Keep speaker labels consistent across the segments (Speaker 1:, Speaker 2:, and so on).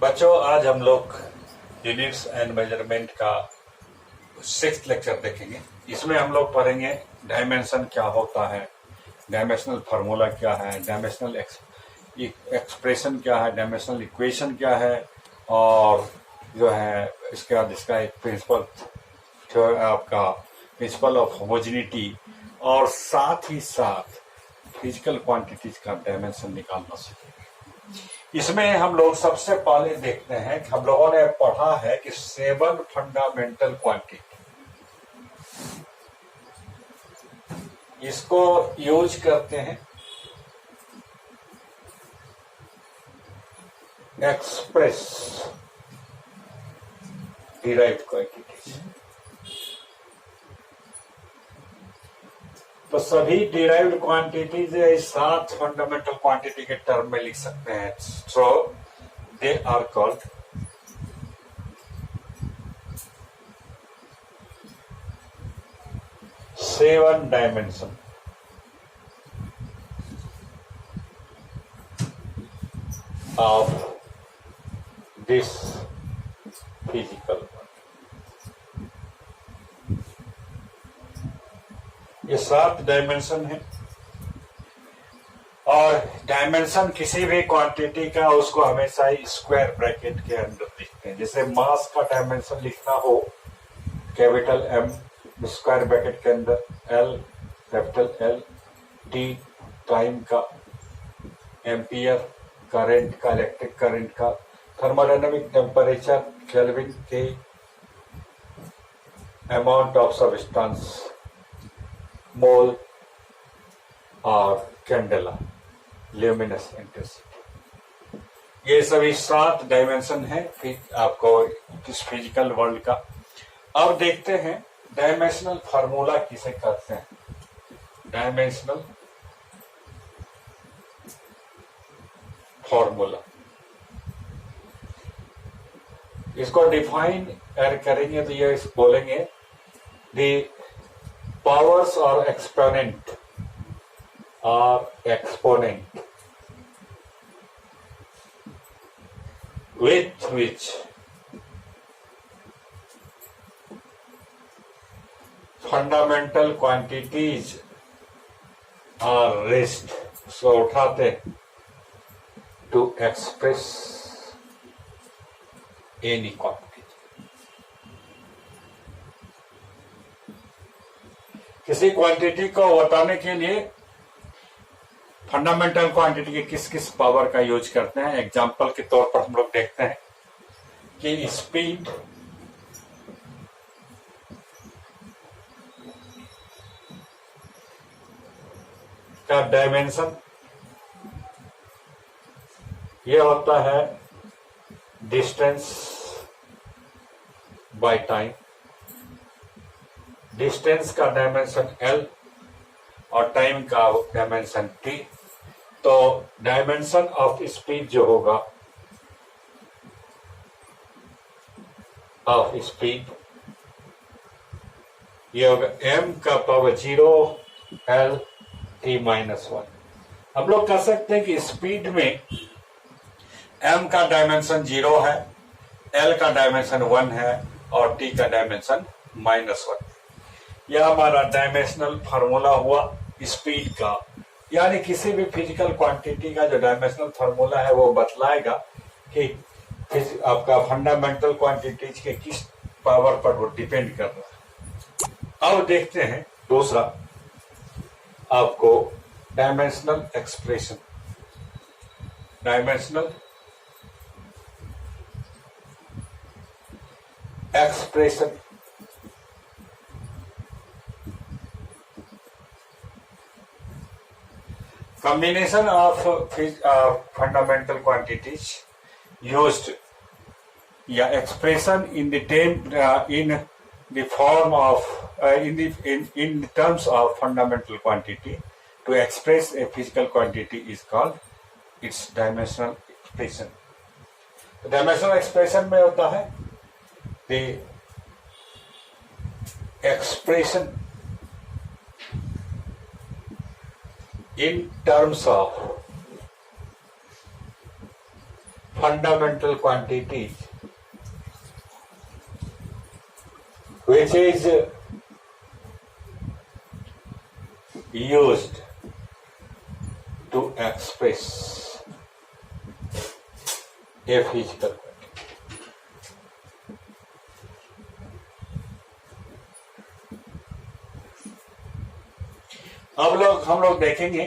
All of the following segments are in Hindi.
Speaker 1: बच्चों, आज हम लोग यूनिट्स एंड मेजरमेंट का 6th लेक्चर देखेंगे। इसमें हम लोग पढ़ेंगे डायमेंशन क्या होता है, डायमेंशनल फार्मूला क्या है, डायमेंशनल एक्सप्रेशन क्या है, डायमेंशनल इक्वेशन क्या है, और जो है इसके बाद इसका एक प्रिंसिपल आपका प्रिंसिपल ऑफ होमोजेनिटी, और साथ ही साथ फिजिकल क्वांटिटीज का डायमेंशन निकालना सीखेंगे। इसमें हम लोग सबसे पहले देखते हैं कि हम लोगों ने पढ़ा है कि 7 फंडामेंटल क्वांटिटी, इसको यूज करते हैं एक्सप्रेस डिराइव्ड क्वांटिटीज। तो सभी डिराइव्ड क्वांटिटीज 7 फंडामेंटल क्वांटिटी के टर्म में लिख सकते हैं। So they are called seven dimension of this physical world। ये 7 डायमेंशन है, और डायमेंशन किसी भी क्वांटिटी का उसको हमेशा ही स्क्वायर ब्रैकेट के अंदर लिखते हैं। जैसे मास का डायमेंशन लिखना हो कैपिटल M स्क्वायर ब्रैकेट के अंदर L capital L, T time का, एम्पियर करंट का, इलेक्ट्रिक करंट का, थर्मोडायनामिक टेम्परेचर केल्विन के, अमाउंट ऑफ सब्सटेंस मोल, और कैंडेला ल्यूमिनस इंटेंसिटी। ये सभी 7 डायमेंशन है फिर आपको इस फिजिकल वर्ल्ड का। अब देखते हैं डायमेंशनल फार्मूला किसे कहते हैं। डायमेंशनल फॉर्मूला, इसको डिफाइन करेंगे तो ये बोलेंगे दी पावर्स और exponent with which fundamental quantities are raised, so उठाते to express any quantity। किसी क्वांटिटी को बताने के लिए फंडामेंटल क्वांटिटी के किस किस पावर का यूज करते हैं। एग्जांपल के तौर पर हम लोग देखते हैं कि स्पीड, का डायमेंशन ये होता है डिस्टेंस बाय टाइम। डिस्टेंस का डायमेंशन L और टाइम का डायमेंशन T। तो डायमेंशन ऑफ स्पीड जो होगा, ऑफ स्पीड ये होगा M का पावर 0 L T -1। हम लोग कह सकते हैं कि स्पीड में M का डायमेंशन 0 है, L का डायमेंशन 1 है, और T का डायमेंशन -1। यह हमारा डायमेंशनल फार्मूला हुआ स्पीड का। यानी किसी भी फिजिकल क्वांटिटी का जो डायमेंशनल फार्मूला है वो बतलाएगा कि आपका फंडामेंटल क्वांटिटीज के किस पावर पर वो डिपेंड कर रहा है। अब देखते हैं दूसरा आपको dimensional expression. Dimensional expression combination of fundamental quantities used expression in the form of in terms of fundamental quantity to express a physical quantity is called its dimensional expression। dimensional expression में होता है the expression in terms of fundamental quantities which is used to express a physical quantity. अब हम लोग देखेंगे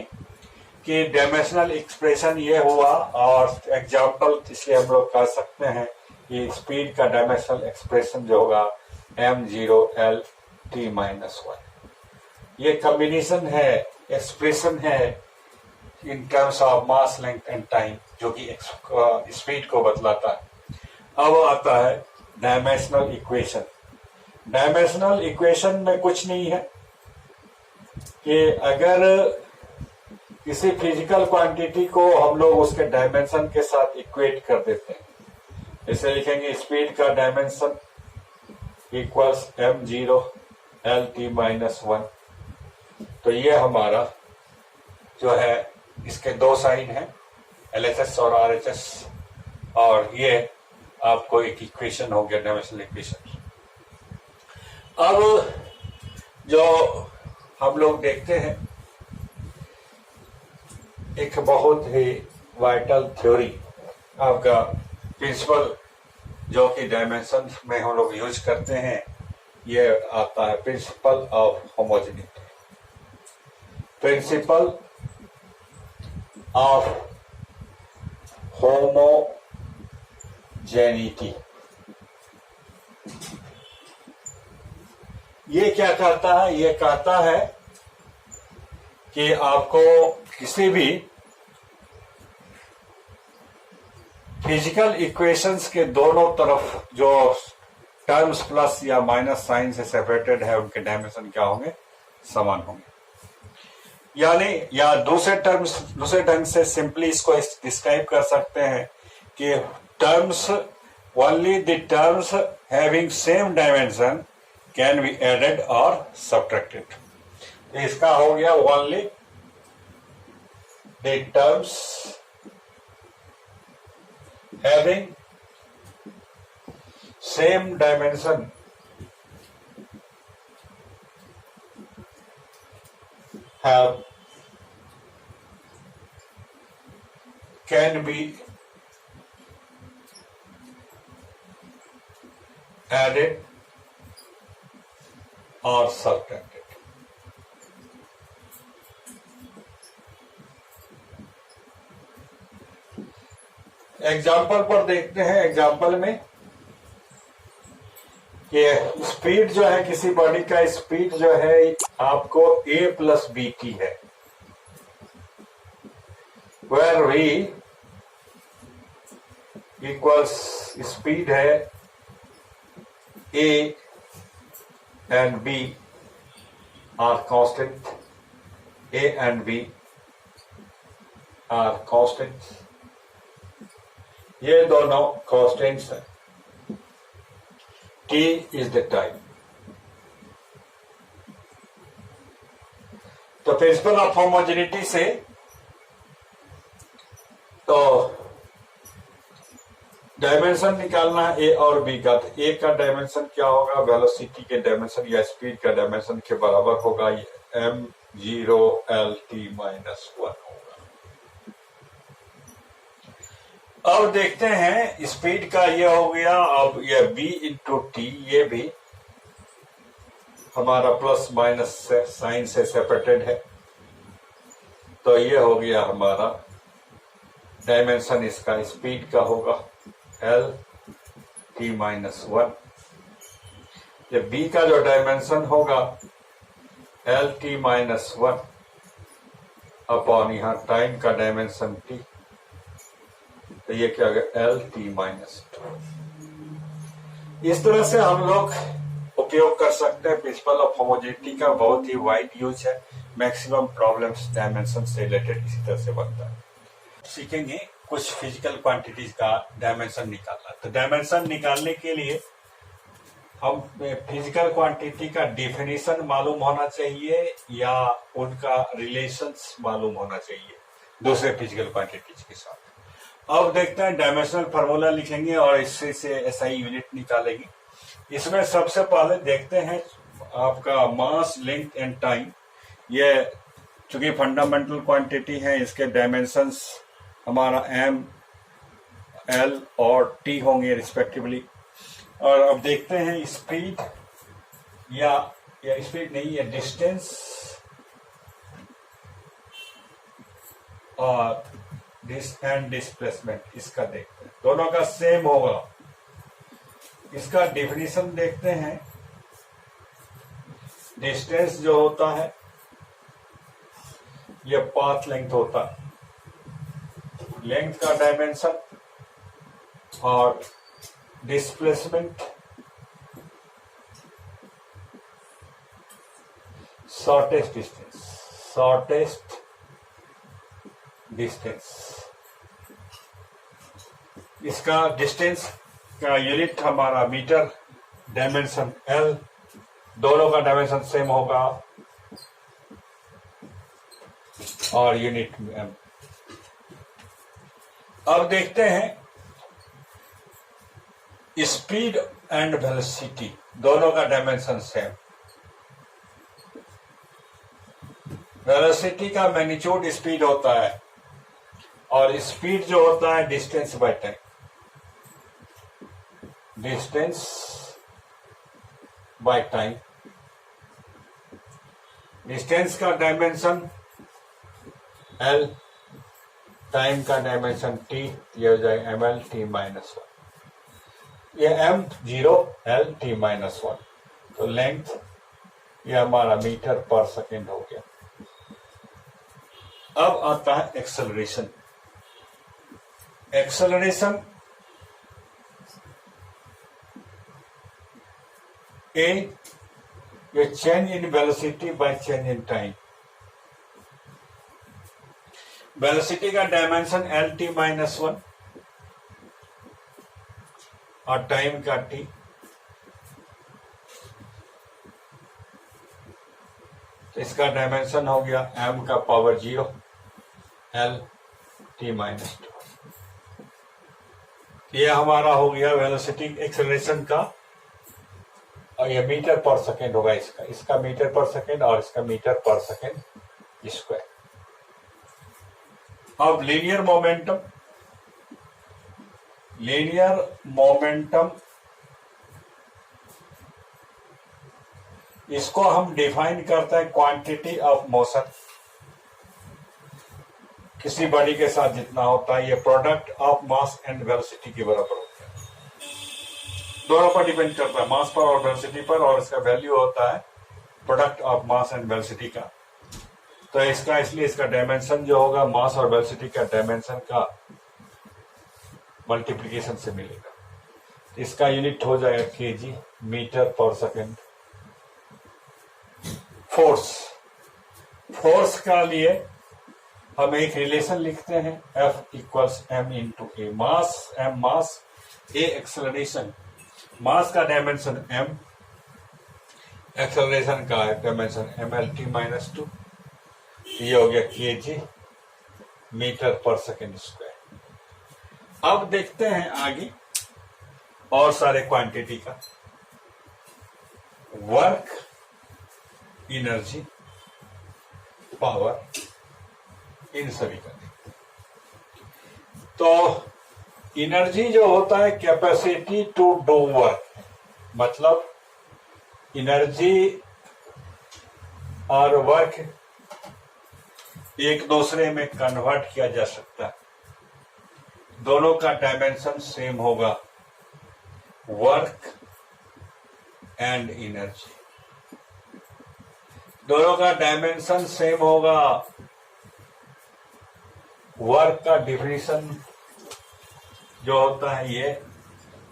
Speaker 1: कि डायमेंशनल एक्सप्रेशन ये हुआ, और एग्जांपल इसलिए हम लोग कह सकते हैं कि स्पीड का डायमेंशनल एक्सप्रेशन जो होगा m0 L_t-1, ये कॉम्बिनेशन है, एक्सप्रेशन है in terms of mass, length and time, जो कि स्पीड को बतलाता है। अब आता है डायमेंशनल इक्वेशन। डायमेंशनल इक्वेशन में कुछ नहीं है कि अगर किसी फिजिकल क्वांटिटी को हम लोग उसके डायमेंशन के साथ इक्वेट कर देते हैं, इसे लिखेंगे स्पीड का डायमेंशन इक्वल्स m0 L_t-1। तो ये हमारा जो है, इसके दो साइन है, LHS और RHS, और ये आपको एक इक्वेशन हो गया, डायमेंशनल इक्वेशन। अब जो हम लोग देखते हैं एक बहुत ही वाइटल थ्योरी, आपका प्रिंसिपल जो कि डायमेंशन में हम लोग यूज करते हैं, ये आता है principal of homogeneity. Principal of homogeneity ये क्या कहता है? ये कहता है कि आपको किसी भी फिजिकल इक्वेशंस के दोनों तरफ जो टर्म्स प्लस या माइनस साइन से सेपरेटेड है, उनके डायमेंशन क्या होंगे? समान होंगे। यानी, या दूसरे ढंग से सिंपली इसको डिस्क्राइब कर सकते हैं कि terms, only the terms having same dimension can be added और सब्ट्रैक्टेड। इसका हो गया only the terms having same dimension can be added or subtracted. Example पर देखते हैं। एग्जाम्पल में ये स्पीड जो है, किसी बॉडी का स्पीड जो है आपको a+bt है, वेयर v इक्वल्स स्पीड है a and b are constant, a and b are constant, ये दोनों कांस्टेंट्स हैं। t is the time. तो प्रिंसिपल ऑफ होमोजेनिटी से तो डायमेंशन निकालना है a और b का। तो a का डायमेंशन क्या होगा? वेलोसिटी के डायमेंशन या स्पीड का डायमेंशन के बराबर होगा, ये m0 L_t-1 होगा। अब देखते हैं स्पीड का ये हो गया। अब ये b इंटू टी, ये भी हमारा प्लस माइनस साइन से सेपरेटेड है, तो ये हो गया हमारा डायमेंशन। इसका स्पीड का होगा L_t-1। ये b का जो डायमेंशन होगा L_t-1 अपॉन यहाँ टाइम का डायमेंशन t, तो ये क्या होगा? L_t-2। इस तरह से हम लोग उपयोग कर सकते हैं प्रिंसिपल ऑफ होमोजेनिटी का। बहुत ही वाइड यूज है, मैक्सिमम प्रॉब्लम्स डायमेंशन से रिलेटेड इसी तरह से बनता है। सीखेंगे कुछ फिजिकल क्वांटिटीज का डायमेंशन निकालना। तो डायमेंशन निकालने के लिए हम फिजिकल क्वांटिटी का डेफिनेशन मालूम होना चाहिए या उनका रिलेशंस मालूम होना चाहिए दूसरे फिजिकल क्वांटिटीज के साथ। अब देखते हैं डायमेंशनल फार्मूला लिखेंगे और इससे से एसआई यूनिट निकालेंगे। इसमें सबसे पहले देखते हैं आपका मास, लेंथ एंड टाइम। ये चूंकि फंडामेंटल क्वांटिटी है, इसके डायमेंशंस हमारा एम, एल और टी होंगे रिस्पेक्टिवली। और अब देखते हैं स्पीड या स्पीड नहीं, या डिस्टेंस और एंड डिस्प्लेसमेंट, इसका देखते हैं। दोनों का सेम होगा। इसका डेफिनेशन देखते हैं। डिस्टेंस जो होता है ये पाथ लेंथ होता है, लेंथ का डायमेंशन, और डिस्प्लेसमेंट शॉर्टेस्ट डिस्टेंस। इसका डिस्टेंस का यूनिट हमारा मीटर, डायमेंशन एल, दोनों का डायमेंशन सेम होगा, और यूनिट एम। अब देखते हैं स्पीड एंड वेलोसिटी, दोनों का डायमेंशन सेम। वेलोसिटी का मैग्नीट्यूड स्पीड होता है, और स्पीड जो होता है distance by time. Distance by time, distance का डायमेंशन एल, टाइम का डायमेंशन टी, ये हो जाए एम एल टी माइनस 1। ये एम 0, एल टी माइनस 1। तो लेंथ ये हमारा मीटर पर सेकेंड हो गया। अब आता है एक्सेलरेशन। एक्सेलरेशन ए, ये change in velocity by change in time. Velocity का डायमेंशन एल टी माइनस 1 और टाइम का टी। तो इसका डायमेंशन हो गया एम का पावर 0, एल टी माइनस 2। ये हमारा हो गया वेलोसिटी एक्सेलरेशन का, और ये मीटर पर सेकेंड होगा। इसका मीटर पर सेकेंड और इसका मीटर पर सेकेंड स्क्वायर। अब लीनियर मोमेंटम, इसको हम डिफाइन करते हैं क्वांटिटी ऑफ मोशन। किसी बॉडी के साथ जितना होता है, ये product of mass and velocity के बराबर होता है। दोनों पर डिपेंड करता है, मास पर और वेलोसिटी पर, और इसका वैल्यू होता है product of mass and velocity का। तो इसलिए इसका डायमेंशन जो होगा मास और वेलोसिटी का डायमेंशन का मल्टीप्लिकेशन से मिलेगा। इसका यूनिट हो जाएगा केजी, मीटर पर सेकेंड। फोर्स का लिए हम एक रिलेशन लिखते हैं, F equals M into A. Mass, A acceleration. Mass का डायमेंशन m, एक्सेलरेशन का dimension M L T minus 2। ये हो गया केजी मीटर पर सेकेंड स्क्वायर। अब देखते हैं आगे और सारे क्वांटिटी का। वर्क, एनर्जी, पावर, इन सभी का। तो एनर्जी जो होता है कैपेसिटी टू डू वर्क, मतलब एनर्जी और वर्क एक दूसरे में कन्वर्ट किया जा सकता है। दोनों का डायमेंशन सेम होगा, वर्क एंड एनर्जी। दोनों का डायमेंशन सेम होगा। वर्क का डिफिनीशन जो होता है ये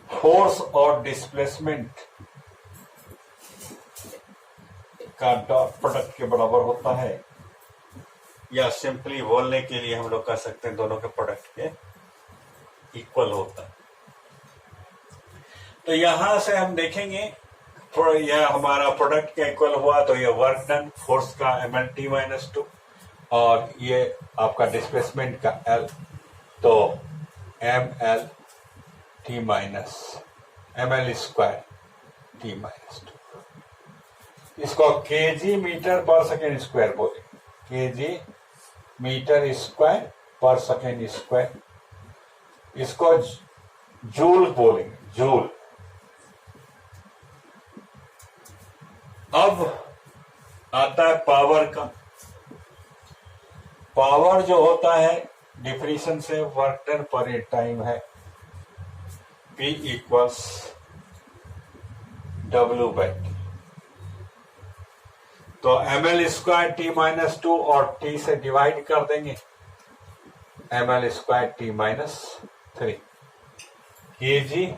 Speaker 1: फोर्स और डिस्प्लेसमेंट का डॉट प्रोडक्ट के बराबर होता है, या सिंपली बोलने के लिए हम लोग कह सकते हैं दोनों के प्रोडक्ट के इक्वल होता है। तो यहां से हम देखेंगे यह हमारा प्रोडक्ट का इक्वल हुआ, तो ये वर्क डन, फोर्स का एम एल टी माइनस 2, और ये आपका डिस्प्लेसमेंट का एल। तो ml स्क्वायर t माइनस 2। इसको केजी मीटर पर सेकेंड स्क्वायर बोले, केजी मीटर स्क्वायर पर सेकेंड स्क्वायर। इसको जूल बोलेंगे, जूल। अब आता है पावर का। पावर जो होता है डिफिनेशन से वर्क डन पर ए टाइम है, P इक्वल्स W/T। तो ml स्क्वायर t माइनस 2 और t से डिवाइड कर देंगे, ml square t minus 3 kg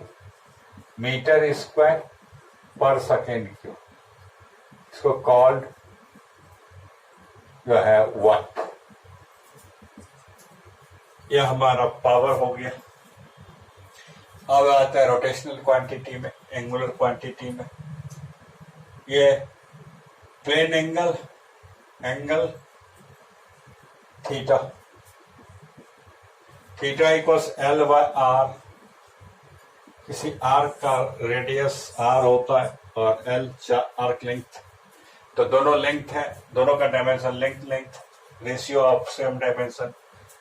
Speaker 1: metre square पर सेकेंड क्यूब। इसको कॉल्ड जो है वाट। यह हमारा पावर हो गया। अब आता है रोटेशनल क्वांटिटी में, एंगुलर क्वांटिटी में। ये plane angle, angle theta, theta equals L/R। किसी आर्क का रेडियस R होता है और L आर्क लेंथ, तो दोनों लेंथ है, दोनों का dimension length length, ratio of same dimension.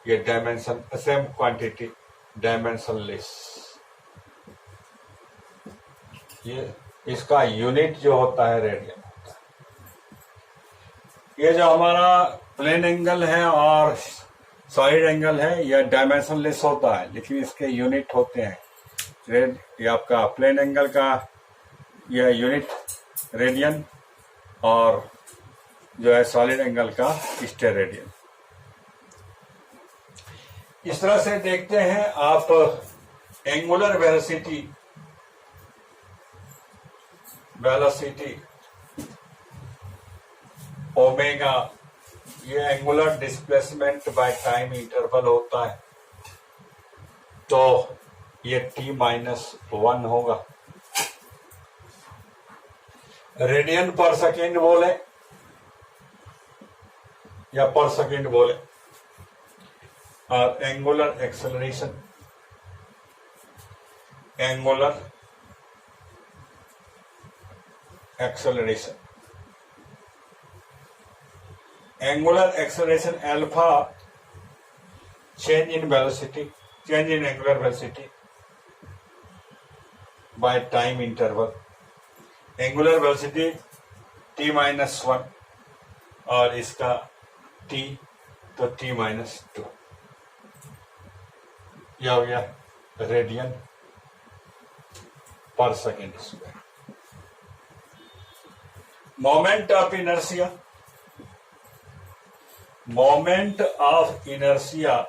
Speaker 1: ये dimension same quantity dimensionless. ये इसका यूनिट जो होता है रेडियन होता है। ये जो हमारा प्लेन एंगल है और सॉलिड एंगल है, यह डायमेंशन लेस होता है, लेकिन इसके यूनिट होते हैं। ये आपका प्लेन एंगल का यह यूनिट रेडियन और जो है सॉलिड एंगल का स्टेरेडियन। इस तरह से देखते हैं आप एंगुलर वेलोसिटी, ओमेगा, ये angular displacement by time interval होता है, तो ये t-1 होगा। रेडियन पर सेकेंड बोले या पर सेकेंड बोले, और angular acceleration, angular acceleration, angular acceleration alpha change in velocity, change in angular velocity by time interval. Angular velocity t-1 और इसका t, तो t-2। यह हो गया रेडियन पर second square. Moment of inertia, moment of inertia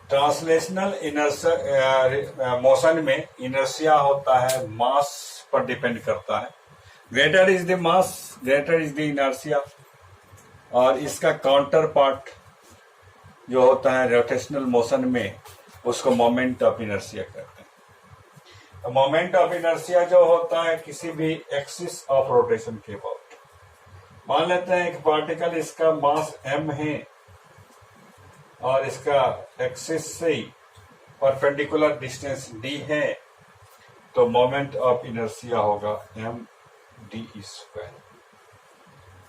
Speaker 1: translational inertia motion में इनर्शिया होता है, मास पर डिपेंड करता है। Greater is the mass, greater is the inertia. और इसका काउंटर पार्ट जो होता है रोटेशनल मोशन में, उसको मोमेंट ऑफ इनर्शिया कहते हैं। तो मोमेंट ऑफ इनर्शिया जो होता है किसी भी एक्सिस ऑफ रोटेशन के अबाउट। मान लेते हैं एक पार्टिकल, इसका मास m है और इसका एक्सिस से परपेंडिकुलर डिस्टेंस d है, तो मोमेंट ऑफ इनर्शिया होगा md²।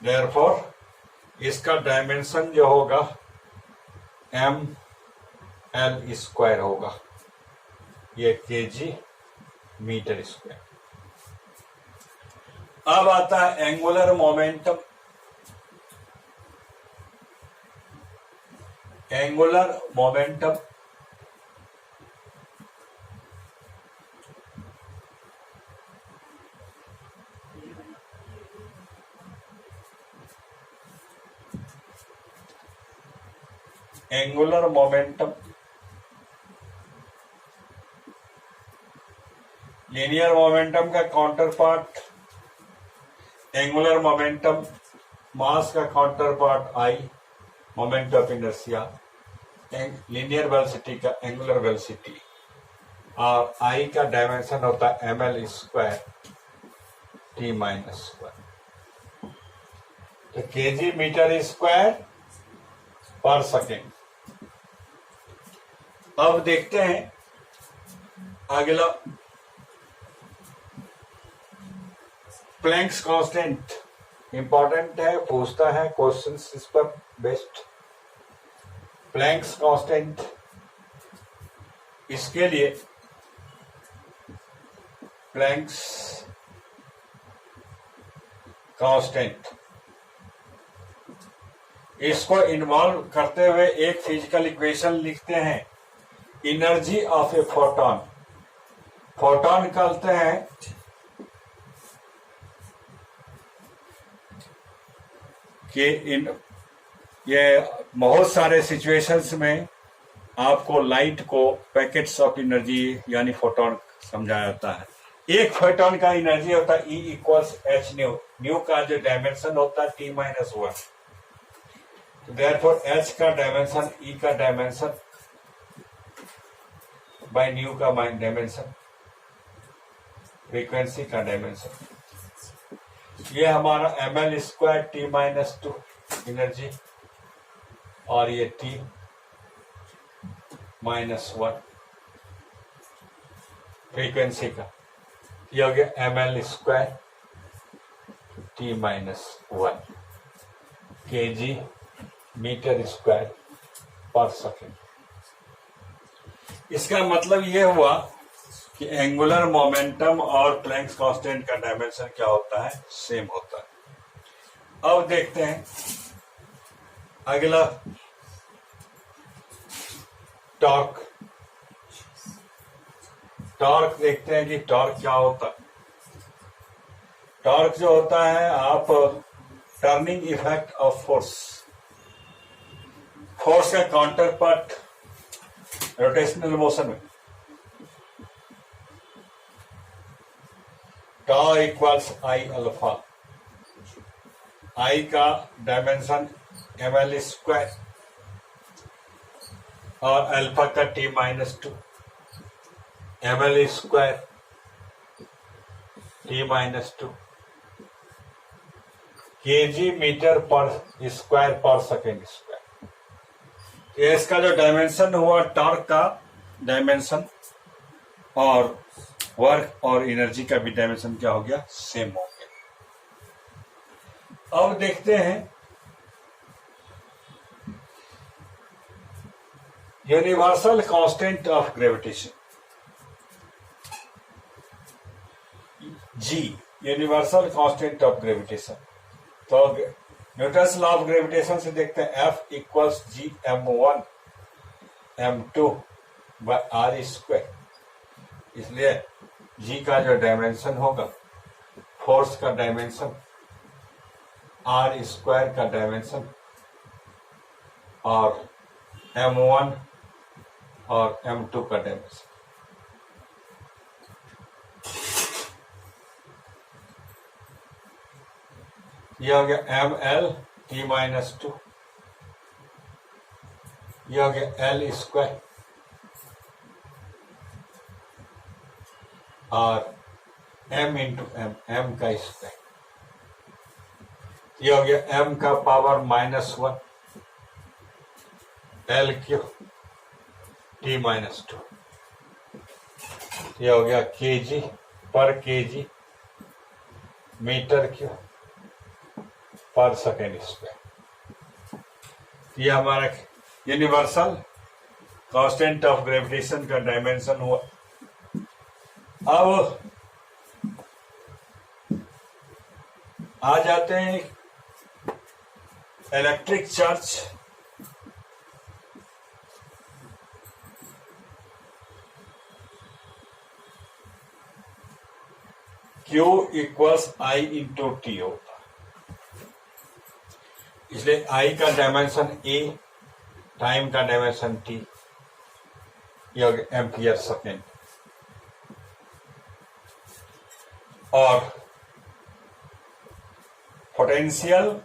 Speaker 1: देयरफॉर इसका डायमेंशन जो होगा ml² होगा, ये kg मीटर स्क्वायर। अब आता है angular momentum. Angular momentum angular momentum linear momentum का counterpart, angular momentum mass का counterpart I, moment of inertia, linear velocity का एंगुलर वेलोसिटी, और I का डायमेंशन होता है ml² t-²। तो kg मीटर स्क्वायर पर सेकेंड, अब देखते हैं अगला, प्लैंक्स कांस्टेंट इंपॉर्टेंट है, पूछता है क्वेश्चंस इस पर बेस्ट। प्लैंक्स कांस्टेंट, इसके लिए प्लैंक्स कांस्टेंट, इसको इन्वॉल्व करते हुए एक फिजिकल इक्वेशन लिखते हैं, energy of A photon. Photon कहते हैं कि ये बहुत सारे सिचुएशंस में आपको लाइट को पैकेट्स ऑफ एनर्जी यानी फोटॉन समझाया जाता है। एक फोटॉन का एनर्जी होता है E equals H new, new का जो डायमेंशन होता है T-1, तो देयरफॉर H का डायमेंशन E का डायमेंशन बाय न्यू का डायमेंशन, फ्रीक्वेंसी का डायमेंशन, ये हमारा ml स्क्वायर T-2 एनर्जी, और ये T-1 फ्रीक्वेंसी का, ये हो गया ml square T-1 kg metre square पर सेकेंड। इसका मतलब ये हुआ कि एंगुलर मोमेंटम और प्लैंक्स कांस्टेंट का डायमेंशन क्या होता है, सेम होता है। अब देखते हैं अगला, टॉर्क। टॉर्क देखते हैं कि टॉर्क क्या होता है। टॉर्क जो होता है, आप turning effect of force, force का काउंटर पार्ट रोटेशनल मोशन में, tau equals I alpha, I का डायमेंशन ml स्क्वायर और अल्फा का T-2 ml square T-2 kg metre per square पर सेकेंड स्क्वायर। इसका जो डायमेंशन हुआ टॉर्क का डायमेंशन, और वर्क और एनर्जी का भी डायमेंशन क्या हो गया, सेम हो गया। अब देखते हैं universal constant of gravitation, G, universal constant of gravitation. तो न्यूटन्स लॉ ऑफ ग्रेविटेशन से देखते हैं, F equals G m1 m2 by r square. इसलिए G का जो डायमेंशन होगा, फोर्स का डायमेंशन, r स्क्वायर का डायमेंशन, और m1 और m2 का डायमेंशन। यह हो गया ml T-2, यह हो गया l स्क्वायर, और m इंटू m का स्क्वायर, यह हो गया m का पावर -1 l क्यू T-2, यह हो गया kg पर kg मीटर क्यू पर सेकेंड स्क्वायर। यह हमारा यूनिवर्सल कांस्टेंट ऑफ ग्रेविटेशन का डायमेंशन हुआ। अब आ जाते हैं electric charge. Q equals I into T होता, इसलिए I का डायमेंशन A, टाइम का डायमेंशन T, यह एम्पियर सेकेंड। और पोटेंशियल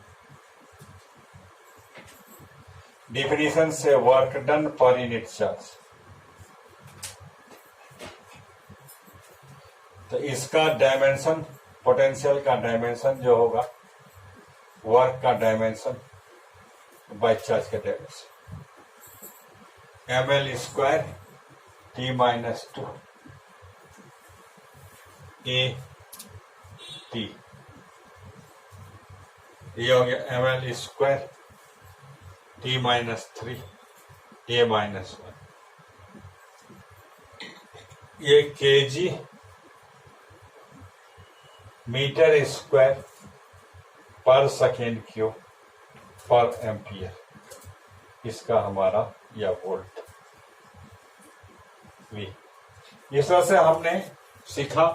Speaker 1: डिफिनीशन से work done per unit charge, तो इसका डायमेंशन, पोटेंशियल का डायमेंशन जो होगा, वर्क का डायमेंशन बाय चार्ज का dimension. ml square t minus 2 a t, ये हो गया ml square t minus 3 a minus 1, ये kg मीटर स्क्वायर पर सेकेंड क्यूब पर एम्पियर, इसका हमारा या वोल्ट वी। इस तरह से हमने सीखा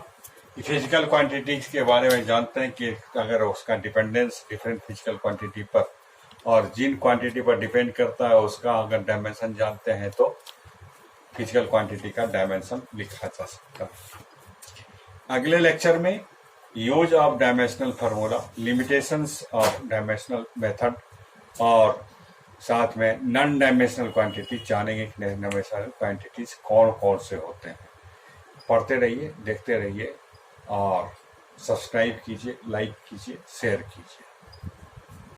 Speaker 1: कि फिजिकल क्वांटिटीज के बारे में जानते हैं कि अगर उसका डिपेंडेंस डिफरेंट फिजिकल क्वांटिटी पर और जिन क्वांटिटी पर डिपेंड करता है उसका अगर डायमेंशन जानते हैं तो फिजिकल क्वांटिटी का डायमेंशन लिखा जा सकता है। अगले लेक्चर में use of dimensional formula, limitations of dimensional method और साथ में नॉन डायमेंशनल क्वांटिटी जानेंगे कि डायमेंशनल क्वांटिटीज कौन कौन से होते हैं। पढ़ते रहिए, देखते रहिए और सब्सक्राइब कीजिए, लाइक कीजिए, शेयर कीजिए।